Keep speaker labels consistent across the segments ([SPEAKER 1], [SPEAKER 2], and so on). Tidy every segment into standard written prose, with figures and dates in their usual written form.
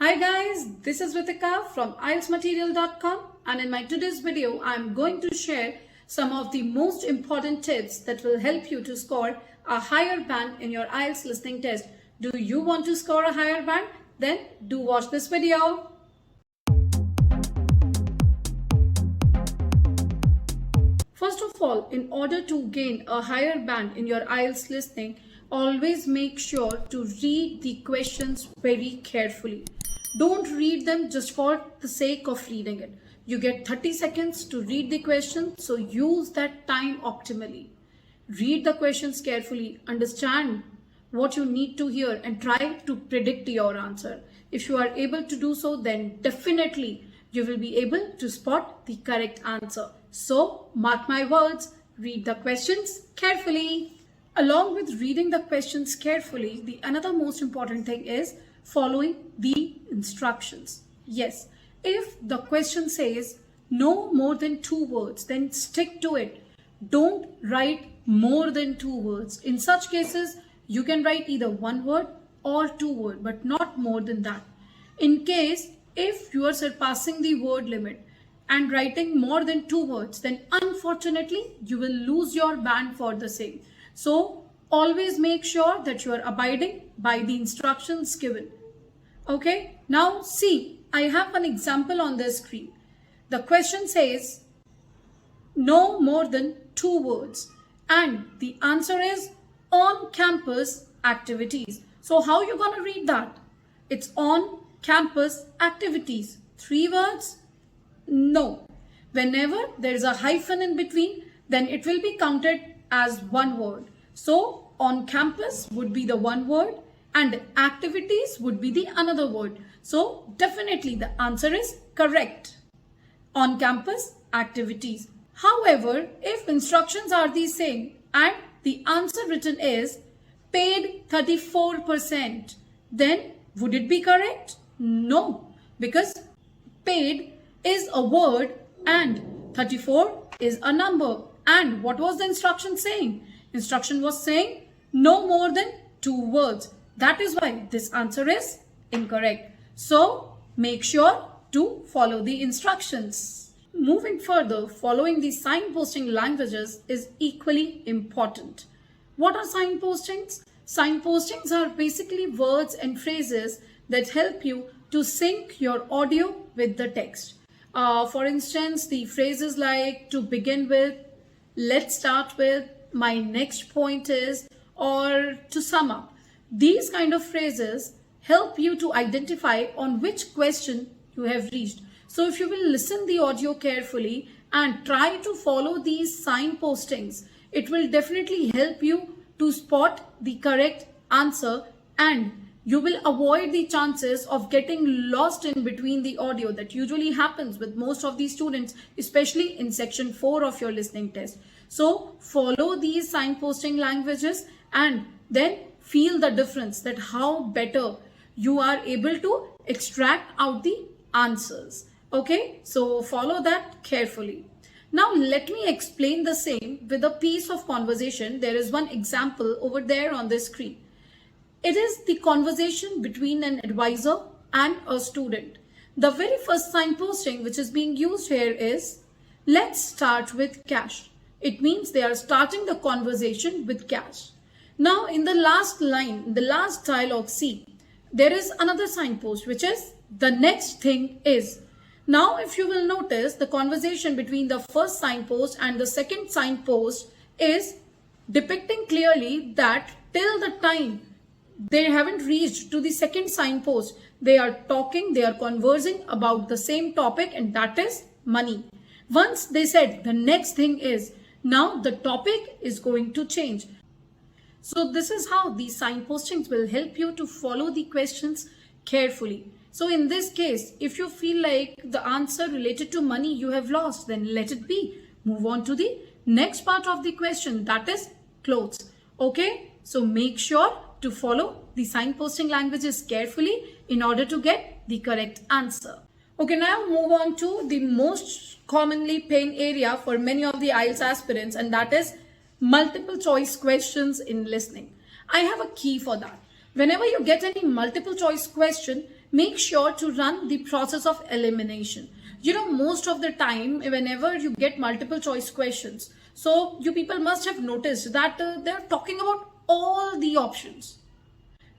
[SPEAKER 1] Hi guys, this is Ritika from IELTSmaterial.com, and in my today's video, I'm going to share some of the most important tips that will help you to score a higher band in your IELTS listening test. Do you want to score a higher band? Then do watch this video. First of all, in order to gain a higher band in your IELTS listening, always make sure to read the questions very carefully. Don't read them just for the sake of reading it. You get 30 seconds to read the question, so use that time optimally. Read the questions carefully, understand what you need to hear, and try to predict your answer. If you are able to do so, then definitely you will be able to spot the correct answer. So, mark my words, read the questions carefully. Along with reading the questions carefully, the another most important thing is following the instructions. Yes, if the question says no more than 2 words, then stick to it. Don't write more than 2 words. In such cases, you can write either 1 word or 2 words, but not more than that. In case if you are surpassing the word limit and writing more than 2 words, then unfortunately you will lose your band for the same. So always make sure that you are abiding by the instructions given. Okay, now see, I have an example on the screen. The question says no more than 2 words, and the answer is on campus activities. So how you gonna read that? It's on campus activities. 3 words? No. Whenever there is a hyphen in between, then it will be counted as 1 word. So on campus would be the 1 word and activities would be the another word. So definitely the answer is correct. On campus activities. However, if instructions are the same and the answer written is paid 34%, then would it be correct? No, because paid is a word and 34 is a number. And what was the instruction saying? Instruction was saying no more than 2 words. That is why this answer is incorrect. So make sure to follow the instructions. Moving further, following the signposting languages is equally important. What are signpostings? Signpostings are basically words and phrases that help you to sync your audio with the text. For instance, the phrases like to begin with, let's start with, my next point is, or to sum up. These kind of phrases help you to identify on which question you have reached. So if you will listen the audio carefully and try to follow these signpostings, it will definitely help you to spot the correct answer, and you will avoid the chances of getting lost in between the audio that usually happens with most of these students, especially in section 4 of your listening test. So follow these signposting languages and then feel the difference, that how better you are able to extract out the answers. Okay, so follow that carefully. Now let me explain the same with a piece of conversation. There is one example over there on the screen. It is the conversation between an advisor and a student. The very first signposting which is being used here is let's start with cash. It means they are starting the conversation with cash. Now in the last line, in the last dialogue, see, there is another signpost which is the next thing is. Now if you will notice, the conversation between the first signpost and the second signpost is depicting clearly that till the time they haven't reached to the second signpost, they are talking, they are conversing about the same topic, and that is money. Once they said the next thing is, now the topic is going to change. So this is how these signpostings will help you to follow the questions carefully. So in this case, if you feel like the answer related to money you have lost, then let it be. Move on to the next part of the question, that is clothes. Okay, so make sure to follow the signposting languages carefully in order to get the correct answer. Okay, now move on to the most commonly pain area for many of the IELTS aspirants, and that is multiple choice questions in listening. I have a key for that. Whenever you get any multiple choice question, make sure to run the process of elimination. Most of the time, whenever you get multiple choice questions, so you people must have noticed that they're talking about all the options.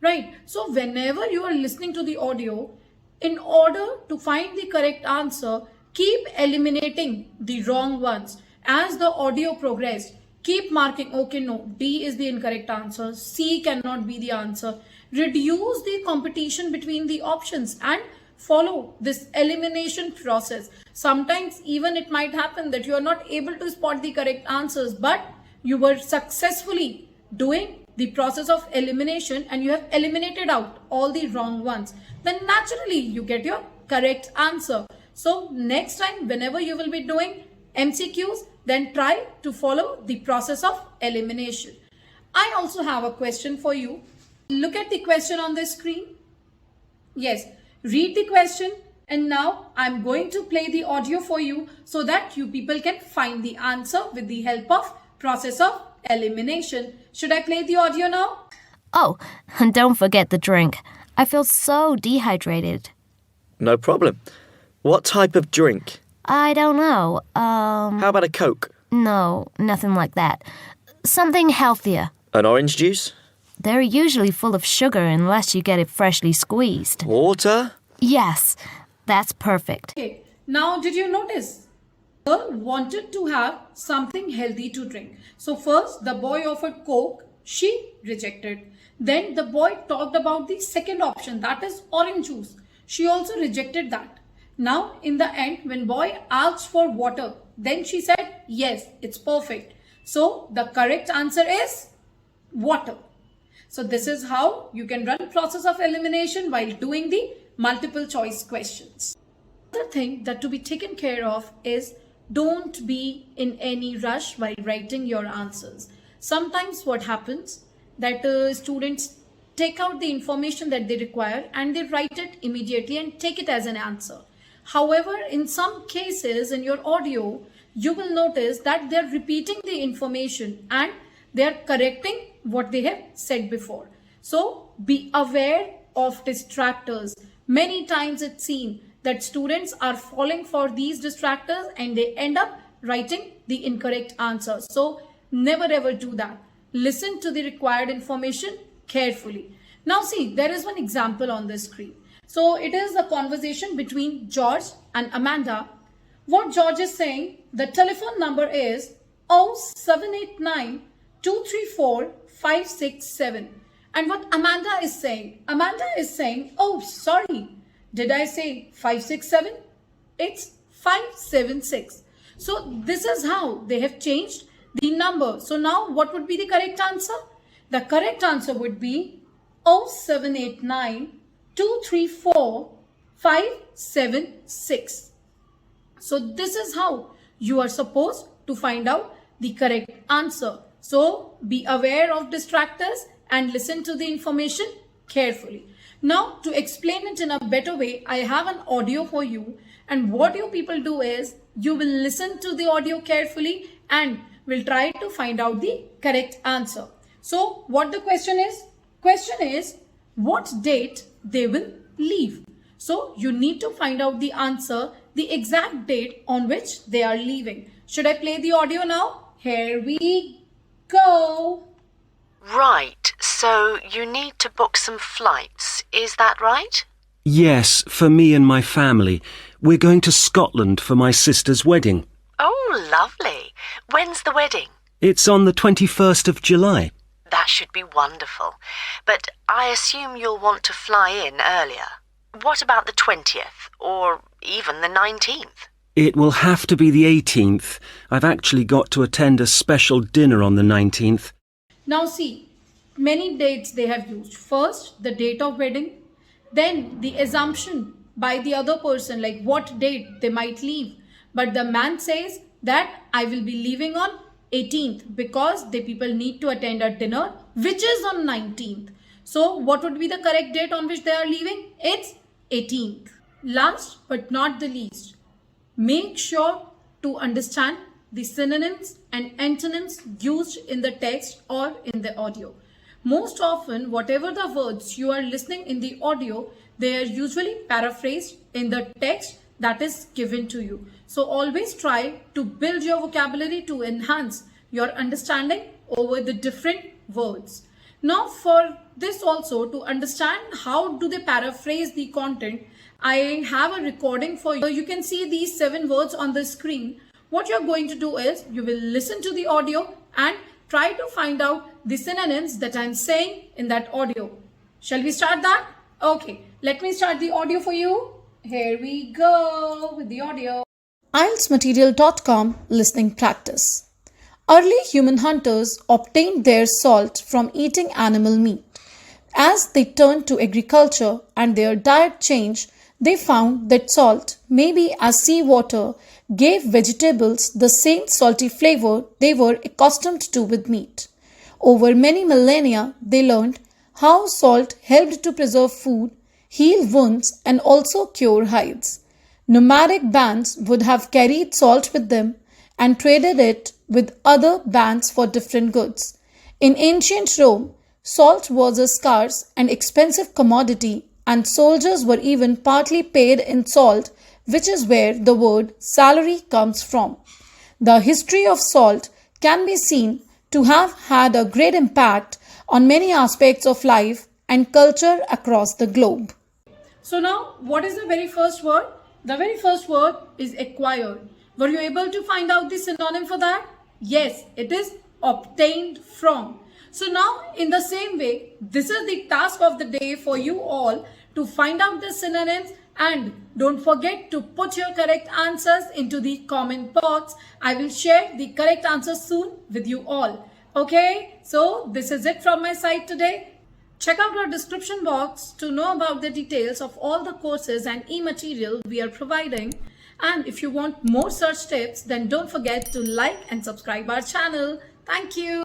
[SPEAKER 1] Right. So whenever you are listening to the audio, in order to find the correct answer, keep eliminating the wrong ones. As the audio progressed, keep marking, okay, no, D is the incorrect answer, C cannot be the answer. Reduce the competition between the options and follow this elimination process. Sometimes even it might happen that you are not able to spot the correct answers, but you were successfully doing the process of elimination and you have eliminated out all the wrong ones, then naturally you get your correct answer. So next time whenever you will be doing MCQs, then try to follow the process of elimination. I also have a question for you. Look at the question on the screen. Yes, read the question, and now I'm going to play the audio for you so that you people can find the answer with the help of process of elimination. Should I play the audio now?
[SPEAKER 2] Oh, and don't forget the drink. I feel so dehydrated.
[SPEAKER 3] No problem. What type of drink?
[SPEAKER 2] I don't know.
[SPEAKER 3] How about a Coke?
[SPEAKER 2] No, nothing like that. Something healthier.
[SPEAKER 3] An orange juice?
[SPEAKER 2] They're usually full of sugar unless you get it freshly squeezed.
[SPEAKER 3] Water?
[SPEAKER 2] Yes, that's perfect.
[SPEAKER 1] Okay, now did you notice? The girl wanted to have something healthy to drink. So first the boy offered Coke, she rejected. Then the boy talked about the second option, that is orange juice. She also rejected that. Now in the end, when boy asked for water, then she said, yes, it's perfect. So the correct answer is water. So this is how you can run process of elimination while doing the multiple choice questions. Another thing that to be taken care of is don't be in any rush while writing your answers. Sometimes what happens that students take out the information that they require and they write it immediately and take it as an answer. However, in some cases in your audio, you will notice that they're repeating the information and they're correcting what they have said before. So be aware of distractors. Many times it's seen that students are falling for these distractors and they end up writing the incorrect answer. So never ever do that. Listen to the required information carefully. Now see, there is one example on the screen. So it is a conversation between George and Amanda. What George is saying, the telephone number is 0789 234 567. And what Amanda is saying, oh sorry, did I say 567? It's 576. So this is how they have changed the number. So now what would be the correct answer? The correct answer would be 0789 234 576. So this is how you are supposed to find out the correct answer. So be aware of distractors and listen to the information carefully. Now to explain it in a better way, I have an audio for you, and what you people do is you will listen to the audio carefully and will try to find out the correct answer. So what the question is what date they will leave. So you need to find out the answer, the exact date on which they are leaving. Should I play the audio now? Here we go.
[SPEAKER 4] Right, so you need to book some flights, is that right?
[SPEAKER 5] Yes, for me and my family. We're going to Scotland for my sister's wedding.
[SPEAKER 4] Oh, lovely. When's the wedding?
[SPEAKER 5] It's on the 21st of July.
[SPEAKER 4] That should be wonderful. But I assume you'll want to fly in earlier. What about the 20th, or even the 19th?
[SPEAKER 5] It will have to be the 18th. I've actually got to attend a special dinner on the 19th.
[SPEAKER 1] Now see, many dates they have used. First, the date of wedding. Then the assumption by the other person, like what date they might leave. But the man says that I will be leaving on 18th because the people need to attend a dinner which is on 19th. So what would be the correct date on which they are leaving? It's 18th. Last but not the least, make sure to understand the synonyms and antonyms used in the text or in the audio. Most often, whatever the words you are listening in the audio, they are usually paraphrased in the text that is given to you. So always try to build your vocabulary to enhance your understanding over the different words. Now for this also, to understand how do they paraphrase the content, I have a recording for you. You can see these 7 words on the screen. What you're going to do is you will listen to the audio and try to find out the synonyms that I'm saying in that audio. Shall we start that? Okay, let me start the audio for you. Here we go with the audio. IELTSmaterial.com listening practice. Early human hunters obtained their salt from eating animal meat. As they turned to agriculture and their diet changed, they found that salt, maybe as seawater, gave vegetables the same salty flavor they were accustomed to with meat. Over many millennia, they learned how salt helped to preserve food, heal wounds, and also cure hives. Nomadic bands would have carried salt with them and traded it with other bands for different goods. In ancient Rome, salt was a scarce and expensive commodity, and soldiers were even partly paid in salt, which is where the word salary comes from. The history of salt can be seen to have had a great impact on many aspects of life and culture across the globe. So now, what is the very first word? The very first word is acquired. Were you able to find out the synonym for that? Yes, it is obtained from. So now, in the same way, this is the task of the day for you all to find out the synonyms, and don't forget to put your correct answers into the comment box. I will share the correct answers soon with you all. Okay, so this is it from my side today. Check out our description box to know about the details of all the courses and e-material we are providing. And if you want more such tips, then don't forget to like and subscribe our channel. Thank you.